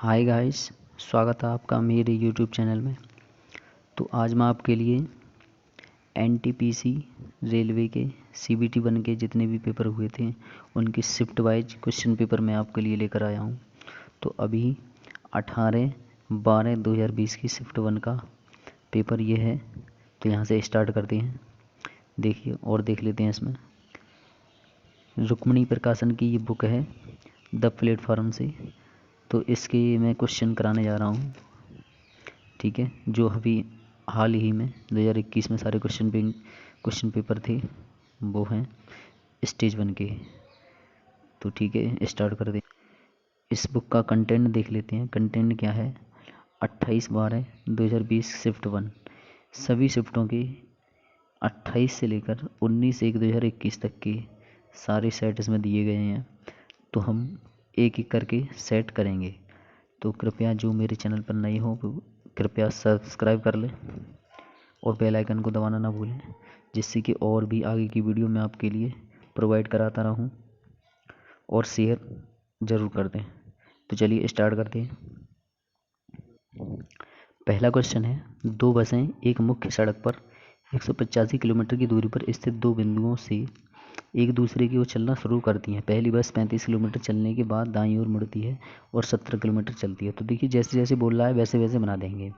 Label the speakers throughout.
Speaker 1: Hi guys, स्वागत है आपका मेरे यूट्यूब चैनल में। तो आज मैं आपके लिए एनटीपीसी रेलवे के सीबीटी 1 के जितने भी पेपर हुए थे उनके शिफ्ट वाइज क्वेश्चन पेपर मैं आपके लिए लेकर आया हूँ। तो अभी 18/12/2020 की शिफ्ट 1 का पेपर ये है। तो यहाँ से स्टार्ट करते हैं, देखिए और देख लेते हैं। इसमें रुक्मिणी प्रकाशन की ये बुक है द प्लेटफॉर्म से। तो इसके मैं क्वेश्चन कराने जा रहा हूँ, ठीक है, जो अभी हाल ही में 2021 में सारे क्वेश्चन पेपर थे वो हैं स्टेज 1 के। तो ठीक है, स्टार्ट कर दें। इस बुक का कंटेंट देख लेते हैं। कंटेंट क्या है? 28/12/2020 शिफ्ट 1। सभी शिफ्टों के 28 से लेकर 19/1/2021 तक के सारे सेट इसमें दिए गए हैं। तो हम एक एक करके सेट करेंगे। तो कृपया जो मेरे चैनल पर नए हो वो कृपया सब्सक्राइब कर लें और बेल आइकन को दबाना ना भूलें, जिससे कि और भी आगे की वीडियो मैं आपके लिए प्रोवाइड कराता रहूं। और शेयर ज़रूर कर दें। तो चलिए स्टार्ट करते हैं। पहला क्वेश्चन है, दो बसें एक मुख्य सड़क पर 185 किलोमीटर की दूरी पर स्थित दो बिंदुओं से एक दूसरे की ओर चलना शुरू करती हैं। पहली बस 35 किलोमीटर चलने के बाद दाईं ओर मुड़ती है और 17 किलोमीटर चलती है। तो देखिए, जैसे जैसे बोल रहा है वैसे वैसे बना देंगे।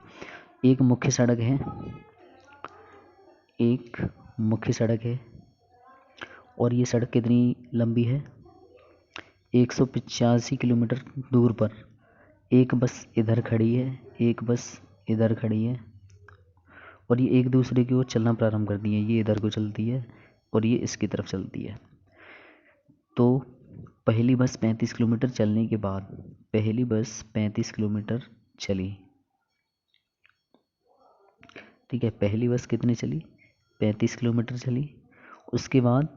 Speaker 1: एक मुख्य सड़क है, एक मुख्य सड़क है और ये सड़क कितनी लंबी है? 185 किलोमीटर दूर पर एक बस इधर खड़ी है, एक बस इधर खड़ी है और ये एक दूसरे की ओर चलना प्रारंभ करती है। ये इधर को चलती है और ये इसकी तरफ चलती है। तो पहली बस 35 किलोमीटर चलने के बाद, पहली बस 35 किलोमीटर चली, ठीक है। पहली बस कितनी चली? 35 किलोमीटर चली। उसके बाद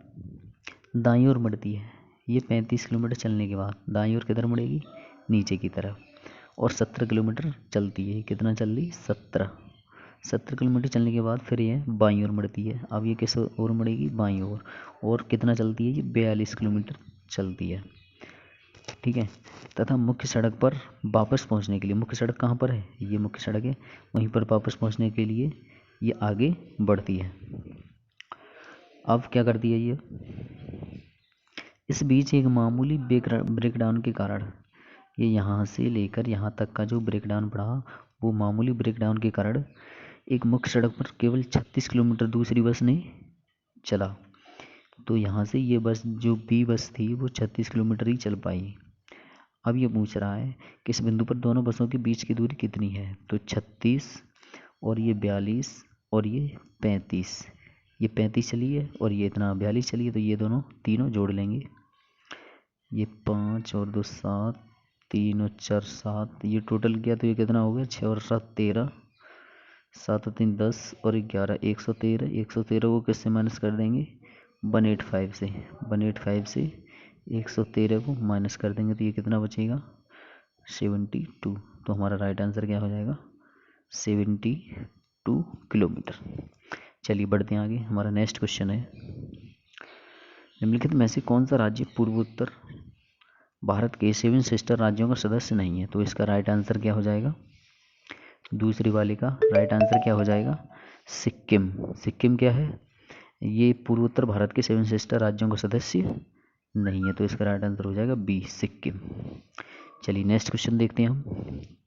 Speaker 1: दाईं ओर मुड़ती है। ये 35 किलोमीटर चलने के बाद दाईं ओर किधर मुड़ेगी? नीचे की तरफ। और 17 किलोमीटर चलती है। कितना चल रही? 17 किलोमीटर चलने के बाद फिर ये बाईं ओर मुड़ती है। अब ये किस ओर मुड़ेगी? बाईं ओर। और कितना चलती है? ये 42 किलोमीटर चलती है, ठीक है। तथा मुख्य सड़क पर वापस पहुंचने के लिए, मुख्य सड़क कहाँ पर है? ये मुख्य सड़क है। वहीं पर वापस पहुंचने के लिए ये आगे बढ़ती है। अब क्या करती है ये? इस बीच एक मामूली ब्रेकडाउन के कारण, ये यहाँ से लेकर यहाँ तक का जो ब्रेकडाउन बढ़ा, वो मामूली ब्रेकडाउन के कारण एक मुख्य सड़क पर केवल 36 किलोमीटर दूसरी बस ने चला। तो यहाँ से ये बस, जो बी बस थी, वो 36 किलोमीटर ही चल पाई। अब ये पूछ रहा है कि इस बिंदु पर दोनों बसों के बीच की दूरी कितनी है? तो 36 और ये 42 और ये 35। ये 35 चली है और ये इतना 42 चली है। तो ये दोनों तीनों जोड़ लेंगे। ये 5 और 2 7, 3 और 4 7, ये टोटल किया तो ये कितना हो गया? 6 और 7 13, 7 और 3 10 और 11 113। 113 को किससे माइनस कर देंगे? 185 से। 185 से 113 को माइनस कर देंगे तो ये कितना बचेगा? 72। तो हमारा राइट आंसर क्या हो जाएगा? 72 किलोमीटर। चलिए बढ़ते हैं आगे। हमारा नेक्स्ट क्वेश्चन है, निम्नलिखित में से कौन सा राज्य पूर्वोत्तर भारत के 7 सिस्टर राज्यों का सदस्य नहीं है? तो इसका राइट आंसर क्या हो जाएगा? दूसरी वाले का राइट आंसर क्या हो जाएगा? सिक्किम। सिक्किम क्या है? ये पूर्वोत्तर भारत के 7 सिस्टर राज्यों का सदस्य नहीं है। तो इसका राइट आंसर हो जाएगा बी, सिक्किम। चलिए नेक्स्ट क्वेश्चन देखते हैं हम।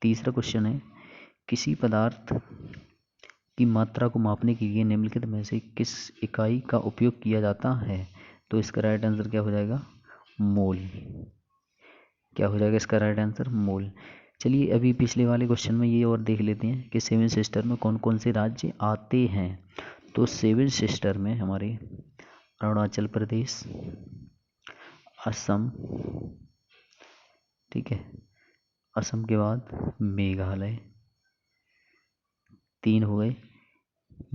Speaker 1: तीसरा क्वेश्चन है, किसी पदार्थ की मात्रा को मापने के लिए निम्नलिखित में से किस इकाई का उपयोग किया जाता है? तो इसका राइट आंसर क्या हो जाएगा? मोल। क्या हो जाएगा इसका राइट आंसर? मोल। चलिए अभी पिछले वाले क्वेश्चन में ये और देख लेते हैं कि 7 सिस्टर में कौन कौन से राज्य आते हैं। तो 7 सिस्टर में हमारे अरुणाचल प्रदेश, असम, ठीक है, असम के बाद मेघालय, 3 हो गए,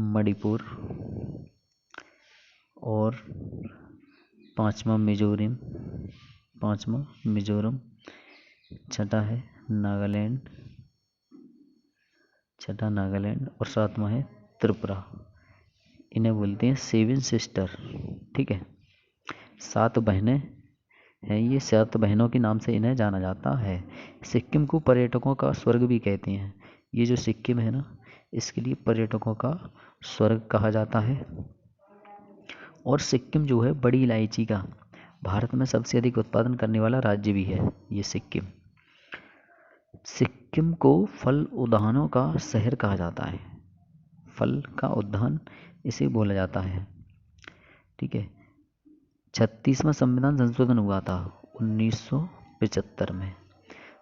Speaker 1: मणिपुर और पांचवा मिजोरम, छठा है नागालैंड, और सातवां है त्रिपुरा। इन्हें बोलते हैं 7 सिस्टर, ठीक है। 7 बहनें हैं ये 7 बहनों के नाम से इन्हें जाना जाता है। सिक्किम को पर्यटकों का स्वर्ग भी कहते हैं। ये जो सिक्किम है ना, इसके लिए पर्यटकों का स्वर्ग कहा जाता है। और सिक्किम जो है बड़ी इलायची का भारत में सबसे अधिक उत्पादन करने वाला राज्य भी है ये सिक्किम। सिक्किम को फल उद्यानों का शहर कहा जाता है। फल का उद्यान इसे बोला जाता है। ठीक है। 36वां संविधान संशोधन हुआ था 1975 में।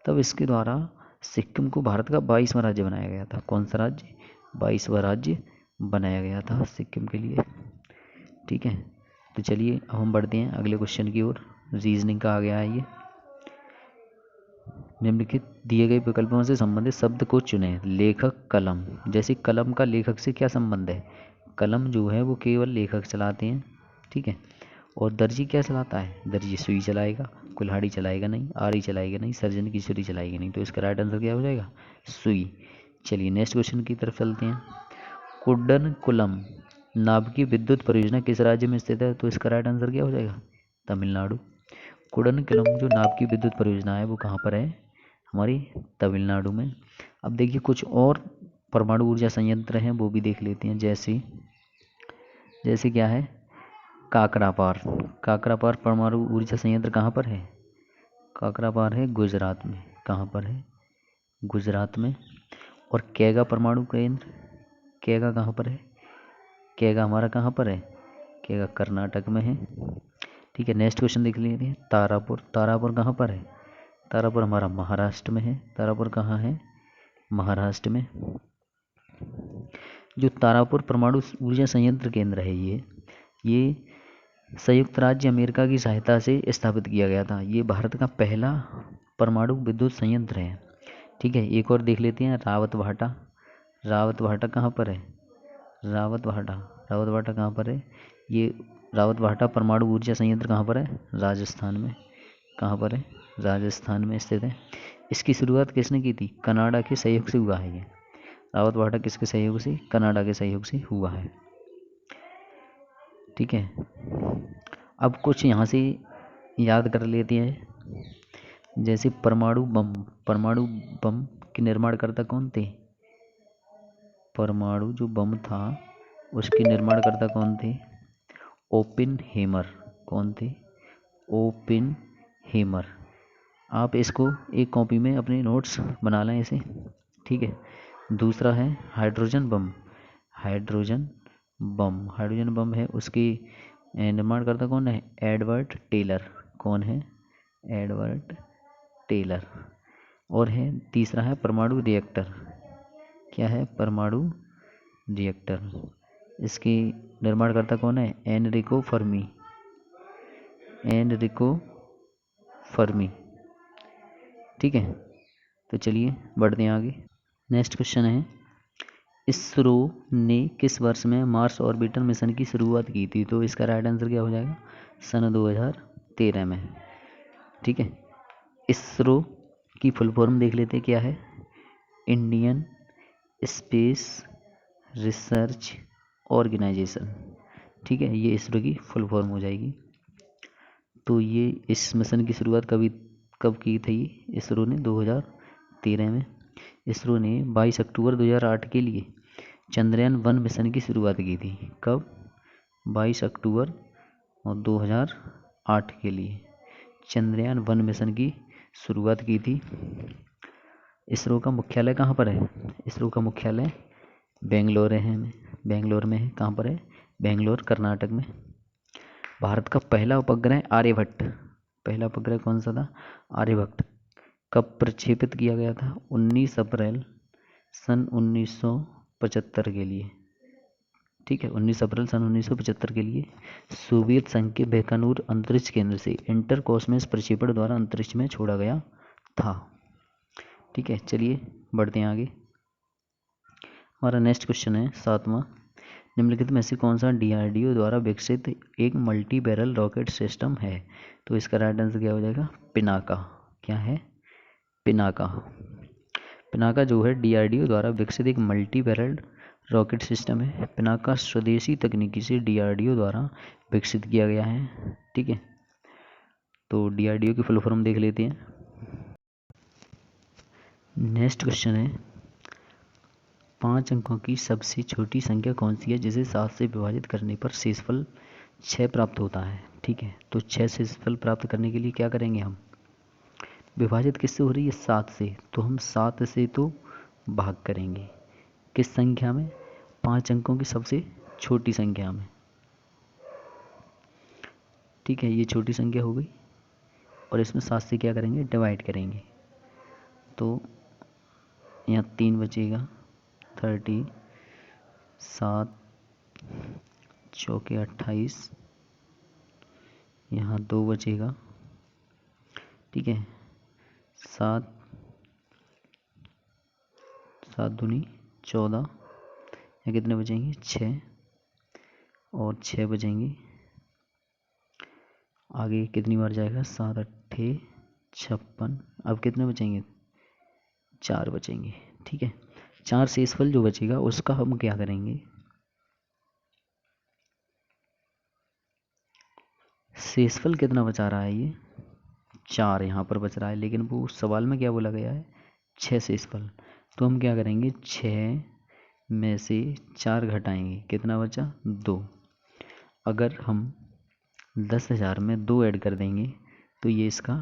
Speaker 1: तब इसके द्वारा सिक्किम को भारत का 22वां राज्य बनाया गया था। कौन सा राज्य? 22वां राज्य बनाया गया था सिक्किम के लिए। ठीक है। तो चलिए अब हम बढ़ते हैं अगले क्वेश्चन की ओर। रीजनिंग का आ गया है ये। निम्नलिखित दिए गए विकल्पों से संबंधित शब्द को चुनें। लेखक, कलम। जैसे कलम का लेखक से क्या संबंध है? कलम जो है वो केवल लेखक चलाते हैं। ठीक है। और दर्जी क्या चलाता है? दर्जी सुई चलाएगा, कुल्हाड़ी चलाएगा नहीं, आरी चलाएगा नहीं, सर्जन की छुरी चलाएगी नहीं। तो इसका राइट आंसर क्या हो जाएगा? सुई। चलिए नेक्स्ट क्वेश्चन की तरफ चलते हैं। कुड्डनकुलम नाभिकीय विद्युत परियोजना किस राज्य में स्थित है? तो इसका राइट आंसर क्या हो जाएगा? तमिलनाडु। कुड्डनकुलम जो नाभिकीय विद्युत परियोजना है वो कहाँ पर है? हमारी तमिलनाडु में। अब देखिए कुछ और परमाणु ऊर्जा संयंत्र हैं वो भी देख लेते हैं। जैसे क्या है? काकरापार। काकरापार परमाणु ऊर्जा संयंत्र कहाँ पर है? काकरापार है गुजरात में। कहाँ पर है? गुजरात में। और कैगा परमाणु केंद्र, कैगा कहाँ पर है? कैगा हमारा कहाँ पर है? कैगा कर्नाटक में है। ठीक है। नेक्स्ट क्वेश्चन देख लेते हैं। तारापुर। तारापुर कहाँ पर है? तारापुर हमारा महाराष्ट्र में है। तारापुर कहाँ है? महाराष्ट्र में। जो तारापुर परमाणु ऊर्जा संयंत्र केंद्र है ये संयुक्त राज्य अमेरिका की सहायता से स्थापित किया गया था। ये भारत का पहला परमाणु विद्युत संयंत्र है। ठीक है। एक और देख लेते हैं। रावतभाटा। रावतभाटा कहाँ पर है? रावतभाटा कहाँ पर है? ये रावतभाटा परमाणु ऊर्जा संयंत्र कहाँ पर है? राजस्थान में। कहाँ पर है? राजस्थान में स्थित है। इसकी शुरुआत किसने की थी? कनाडा के सहयोग से हुआ है ये। रावतभाटा किसके सहयोग से? कनाडा के सहयोग से हुआ है। ठीक है। अब कुछ यहाँ से याद कर लेते हैं। जैसे परमाणु बम के निर्माणकर्ता कौन थे? परमाणु जो बम था उसके निर्माणकर्ता कौन थे? ओपेनहेमर। कौन थे? ओपेनहेमर। आप इसको एक कॉपी में अपने नोट्स बना लें इसे। ठीक है। दूसरा है हाइड्रोजन बम। हाइड्रोजन बम है, उसकी निर्माणकर्ता कौन है? Edward Teller. कौन है? Edward Teller. और है तीसरा है परमाणु रिएक्टर। क्या है? परमाणु रिएक्टर। इसकी निर्माणकर्ता कौन है? Enrico Fermi. ठीक है। तो चलिए बढ़ते हैं आगे। नेक्स्ट क्वेश्चन है। इसरो ने किस वर्ष में मार्स ऑर्बिटर मिशन की शुरुआत की थी? तो इसका राइट आंसर क्या हो जाएगा? सन 2013 में। ठीक है। इसरो की फुल फॉर्म देख लेते हैं क्या है? Indian space research organisation. ठीक है। ये इसरो की फुल फॉर्म हो जाएगी। तो ये इस मिशन की शुरुआत कब की थी? इसरो ने 2013 में। इसरो ने 22 अक्टूबर 2008 के लिए चंद्रयान 1 मिशन की शुरुआत की थी। कब? 22 अक्टूबर और 2008 के लिए चंद्रयान 1 मिशन की शुरुआत की थी। इसरो का मुख्यालय कहाँ पर है? इसरो का मुख्यालय बेंगलोर में है। कहाँ पर है? बेंगलोर कर्नाटक में। भारत का पहला उपग्रह आर्यभट्ट। पहला उपग्रह कौन सा था? आर्यभट्ट। कब प्रक्षेपित किया गया था? 19 अप्रैल सन 1975 के लिए। ठीक है। 19 अप्रैल सन 1975 के लिए सोवियत संघ के बैकानूर अंतरिक्ष केंद्र से इंटर कॉस्मोस प्रक्षेपण द्वारा अंतरिक्ष में छोड़ा गया था। ठीक है। चलिए बढ़ते हैं आगे। हमारा नेक्स्ट क्वेश्चन है 7वां। निम्नलिखित में से कौन सा DRDO द्वारा विकसित एक मल्टी बैरल रॉकेट सिस्टम है? तो इसका राइट आंसर क्या हो जाएगा? पिनाका। क्या है? पिनाका। पिनाका जो है DRDO द्वारा विकसित एक मल्टी बैरल रॉकेट सिस्टम है। पिनाका स्वदेशी तकनीकी से DRDO द्वारा विकसित किया गया है। ठीक है। तो DRDO की फुल फॉर्म देख लेते हैं। नेक्स्ट क्वेश्चन है 5 अंकों की सबसे छोटी संख्या कौन सी है जिसे 7 से विभाजित करने पर शेषफल 6 प्राप्त होता है। ठीक है, तो 6 शेषफल प्राप्त करने के लिए क्या करेंगे हम, विभाजित किससे हो रही है, 7 से, तो हम 7 से तो भाग करेंगे किस संख्या में, 5 अंकों की सबसे छोटी संख्या में। ठीक है, ये छोटी संख्या हो गई और इसमें 7 से क्या करेंगे, डिवाइड करेंगे। तो यहाँ 3 बचेगा, 30, 7 चौके 28, यहाँ 2 बचेगा। ठीक है, 7 7 दूनी 14, यहाँ कितने बचेंगे, 6 और 6 बचेंगे। आगे कितनी बार जाएगा, 7 अट्ठे 56, अब कितने बचेंगे, 4 बचेंगे। ठीक है, 4 शेषफल जो बचेगा उसका हम क्या करेंगे, शेषफल कितना बचा रहा है, ये 4 यहाँ पर बच रहा है, लेकिन वो सवाल में क्या बोला गया है, 6 शेषफल। तो हम क्या करेंगे, 6 में से 4 घटाएंगे, कितना बचा, 2। अगर हम 10,000 में 2 ऐड कर देंगे तो ये इसका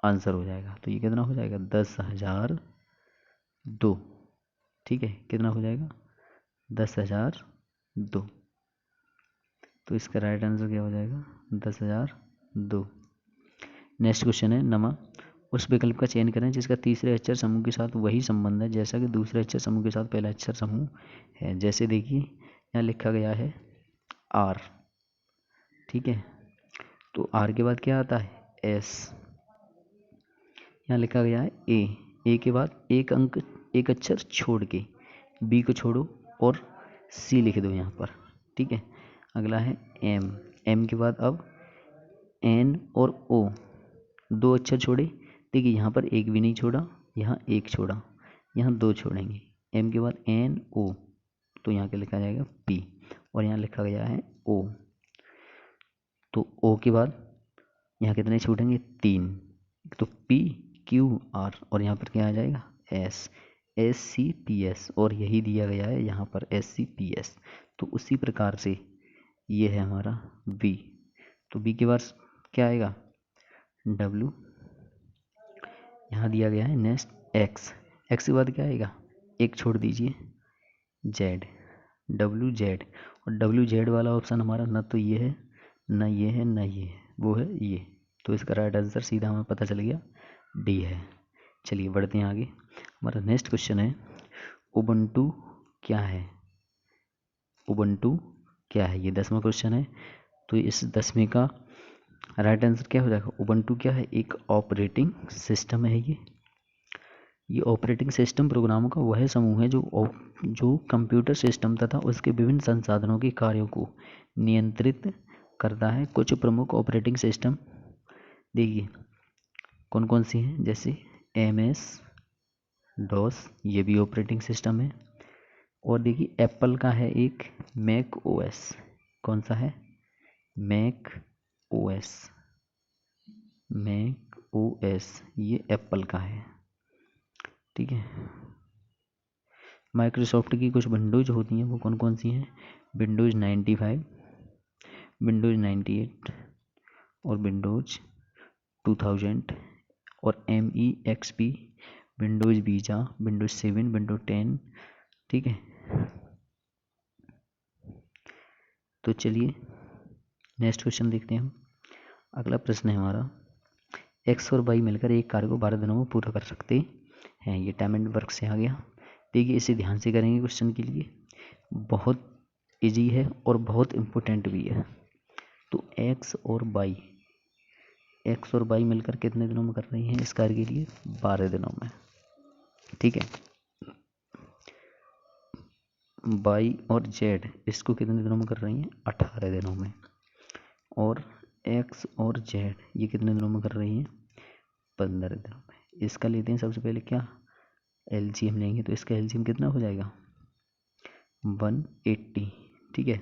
Speaker 1: आंसर हो जाएगा। तो ये कितना हो जाएगा, 10,002। ठीक है, कितना हो जाएगा, 10,002। तो इसका राइट आंसर क्या हो जाएगा, 10,002। नेक्स्ट क्वेश्चन है नमा, उस विकल्प का चयन करें जिसका तीसरे अक्षर समूह के साथ वही संबंध है जैसा कि दूसरे अक्षर समूह के साथ पहला अक्षर समूह है। जैसे देखिए यहाँ लिखा गया है आर। ठीक है, तो आर के बाद क्या आता है, एस। यहाँ लिखा गया है ए के बाद एक अंक, एक अक्षर छोड़ के बी को छोड़ो और सी लिख दो यहाँ पर। ठीक है, अगला है एम के बाद अब एन और ओ, 2 अक्षर छोड़े। देखिए यहाँ पर एक भी नहीं छोड़ा, यहाँ एक छोड़ा, यहाँ 2 छोड़ेंगे। एम के बाद एन ओ, तो यहाँ क्या लिखा जाएगा, पी, और यहाँ लिखा गया है ओ। तो ओ के बाद यहाँ कितने छूटेंगे, 3, तो पी क्यू आर, और यहाँ पर क्या आ जाएगा, S, S C P S, और यही दिया गया है यहाँ पर एस सी पी एस। तो उसी प्रकार से ये है हमारा बी। तो बी के बाद क्या आएगा, डब्लू, यहाँ दिया गया है नेक्स्ट एक्स, एक्स के बाद क्या आएगा, एक छोड़ दीजिए, जेड, डब्लू जेड, और डब्लू जेड वाला ऑप्शन हमारा ना तो ये है, ना ये है, ना ये है, वो है ये। तो इसका राइट आंसर सीधा हमें पता चल गया, डी है। चलिए बढ़ते हैं आगे। हमारा नेक्स्ट क्वेश्चन है उबंटू क्या है, उबंटू क्या है, ये 10वां क्वेश्चन है। तो इस 10वें का राइट आंसर क्या हो जाएगा, उबंटू क्या है, एक ऑपरेटिंग सिस्टम है। ये ऑपरेटिंग सिस्टम प्रोग्रामों का वह समूह है जो कंप्यूटर सिस्टम तथा उसके विभिन्न संसाधनों के कार्यों को नियंत्रित करता है। कुछ प्रमुख ऑपरेटिंग सिस्टम देखिए कौन कौन सी हैं, जैसे MS डॉस, ये भी ऑपरेटिंग सिस्टम है। और देखिए एप्पल का है एक मैक OS, कौन सा है, मैक OS, मैक OS, ये एप्पल का है। ठीक है, माइक्रोसॉफ्ट की कुछ विंडोज होती हैं, वो कौन कौन सी हैं, विंडोज 95, विंडोज 98 और विंडोज 2000 और MEXP, Windows visa, Windows 7, Windows 10। ठीक है, तो चलिए नेक्स्ट क्वेश्चन देखते हैं हम। अगला प्रश्न है हमारा, एक्स और वाई मिलकर एक कार्य को 12 दिनों में पूरा कर सकते हैं। ये टाइम एंड वर्क से आ गया। देखिए इसे ध्यान से करेंगे क्वेश्चन के लिए, बहुत इजी है और बहुत इम्पोर्टेंट भी है। तो एक्स और वाई मिलकर कितने दिनों में कर रही हैं इस कार्य के लिए, 12 दिनों में। ठीक है, वाई और जेड इसको कितने दिनों में कर रही हैं, 18 दिनों में। और एक्स और जेड ये कितने दिनों में कर रही हैं, 15 दिनों में। इसका लेते हैं सबसे पहले क्या, LCM लेंगे, तो इसका LCM कितना हो जाएगा, 180। ठीक है,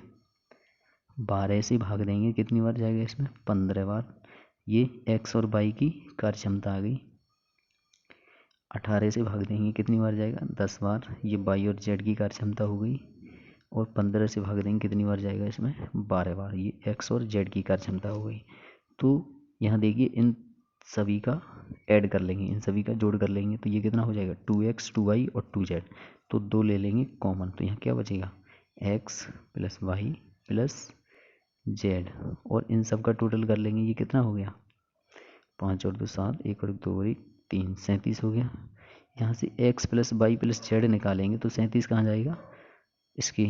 Speaker 1: 12 से भाग देंगे, कितनी बार जाएगा इसमें, 15 बार, ये x और y की कार्य क्षमता आ गई। 18 से भाग देंगे कितनी बार जाएगा, 10 बार। ये y और z की कार्य क्षमता हो गई। और 15 से भाग देंगे कितनी बार जाएगा इसमें, 12 बार। ये x और z की कार्य क्षमता हो गई। तो यहाँ देखिए इन सभी का ऐड कर लेंगे, इन सभी का जोड़ कर लेंगे, तो ये कितना हो जाएगा, 2x 2y और 2z। तो 2 ले लेंगे कॉमन, तो यहाँ क्या बचेगा, x plus Y plus Z. और इन सब का टोटल कर लेंगे, ये कितना हो गया, 5 और 2 7, 1 और 2 और 1 3, 37 हो गया। यहाँ से x plus Y plus Z निकालेंगे तो 37 कहाँ जाएगा, इसकी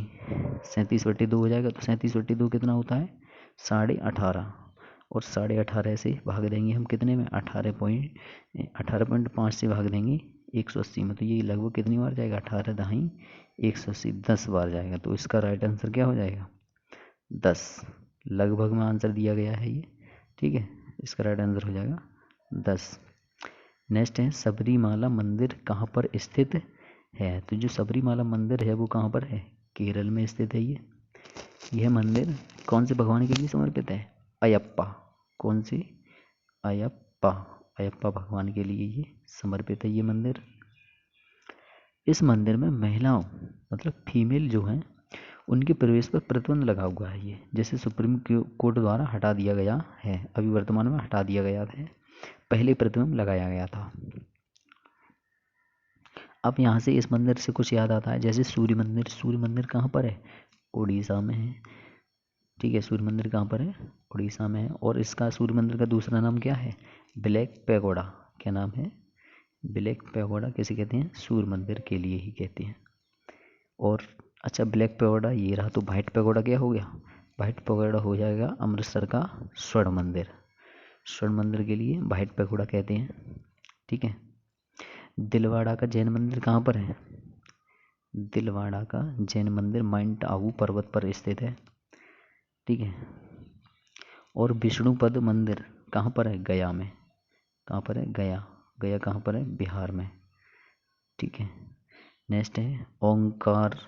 Speaker 1: 37/2 हो जाएगा। तो 37/2 कितना होता है, 18.5। और 18.5 से भाग देंगे हम कितने में, 18.5 से भाग देंगे 180 में। तो ये लगभग कितनी बार जाएगा, 18 दहाई 180, 10 बार जाएगा। तो इसका राइट आंसर क्या हो जाएगा, 10। लगभग में आंसर दिया गया है ये, ठीक है। इसका राइट आंसर हो जाएगा 10। नेक्स्ट है सबरीमाला मंदिर कहाँ पर स्थित है। तो जो सबरीमाला मंदिर है वो कहाँ पर है, केरल में स्थित है ये। यह मंदिर कौन से भगवान के लिए समर्पित है, अयप्पा। कौन से, अयप्पा। अयप्पा भगवान के लिए ये समर्पित है ये मंदिर। इस मंदिर में महिलाओं मतलब फीमेल जो हैं उनके प्रवेश पर प्रतिबंध लगा हुआ है ये, जैसे सुप्रीम कोर्ट द्वारा हटा दिया गया है, अभी वर्तमान में हटा दिया गया है, पहले प्रतिबंध लगाया गया था। अब यहाँ से इस मंदिर से कुछ याद आता है, जैसे सूर्य मंदिर। सूर्य मंदिर कहाँ पर है, उड़ीसा में है, ठीक है। सूर्य मंदिर कहाँ पर है, उड़ीसा में है। और इसका सूर्य मंदिर का दूसरा नाम क्या है, ब्लैक पैगोडा। क्या नाम है, ब्लैक पैगोडा। कैसे कहते हैं, सूर्य मंदिर के लिए ही कहते हैं। और अच्छा ब्लैक पैगोडा ये रहा, तो वाइट पैगोडा क्या हो गया, वाइट पैगोडा हो जाएगा अमृतसर का स्वर्ण मंदिर। स्वर्ण मंदिर के लिए वाइट पैगोडा कहते हैं, ठीक है। दिलवाड़ा का जैन मंदिर कहाँ पर है, दिलवाड़ा का जैन मंदिर माउंट आबू पर्वत पर स्थित है, ठीक है। और विष्णुपद मंदिर कहाँ पर है, गया में। कहाँ पर है, गया। गया कहाँ पर है, बिहार में, ठीक है। नेक्स्ट है ओंकार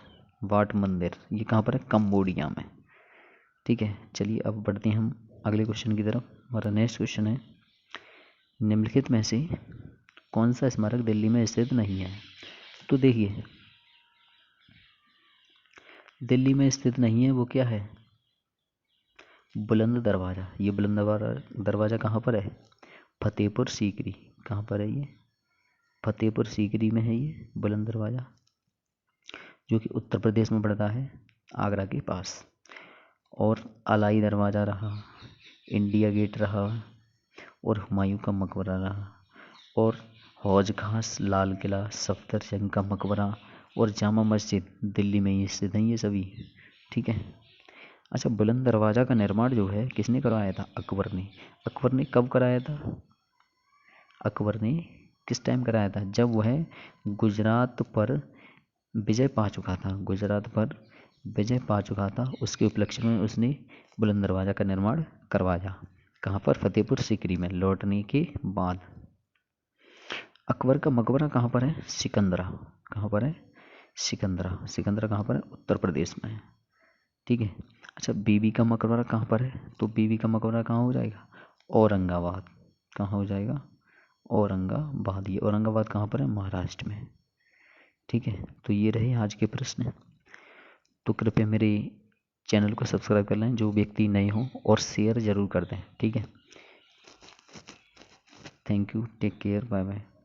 Speaker 1: वाट मंदिर, ये कहाँ पर है, कंबोडिया में, ठीक है। चलिए अब बढ़ते हैं हम अगले क्वेश्चन की तरफ। हमारा नेक्स्ट क्वेश्चन है निम्नलिखित में से कौन सा स्मारक दिल्ली में स्थित नहीं है। तो देखिए दिल्ली में स्थित नहीं है वो क्या है, बुलंद दरवाज़ा। ये बुलंद दरवाज़ा कहाँ पर है, फतेहपुर सीकरी। कहाँ पर है ये, फतेहपुर सीकरी में है ये बुलंद दरवाज़ा, जो कि उत्तर प्रदेश में पड़ता है, आगरा के पास। और अलाई दरवाज़ा रहा, इंडिया गेट रहा, और हुमायूं का मकबरा रहा, और हौज खास, लाल किला, सफदरजंग का मकबरा और जामा मस्जिद दिल्ली में ही स्थित हैं ये सभी, ठीक है। अच्छा बुलंद दरवाज़ा का निर्माण जो है किसने करवाया था, अकबर ने। अकबर ने कब कराया था, अकबर ने किस टाइम कराया था, जब वह गुजरात पर विजय पा चुका था, गुजरात पर विजय पा चुका था। उसके उपलक्ष्य में उसने बुलंद दरवाज़ा का निर्माण करवाया। कहाँ पर, फतेहपुर सीकरी में लौटने के बाद। अकबर का मकबरा कहाँ पर है, सिकंदरा। कहाँ पर है, सिकंदरा। सिकंदरा कहाँ पर है, उत्तर प्रदेश में है, ठीक है। अच्छा बीबी का मकबरा कहाँ पर है, तो बीबी का मकबरा कहाँ हो जाएगा, औरंगाबाद। कहाँ हो जाएगा, औरंगाबाद। ये औरंगाबाद कहाँ पर है, महाराष्ट्र में, ठीक है। तो ये रहे आज के प्रश्न। तो कृपया मेरे चैनल को सब्सक्राइब कर लें जो व्यक्ति नए हों, और शेयर ज़रूर कर दें, ठीक है। Thank you, take care, bye bye.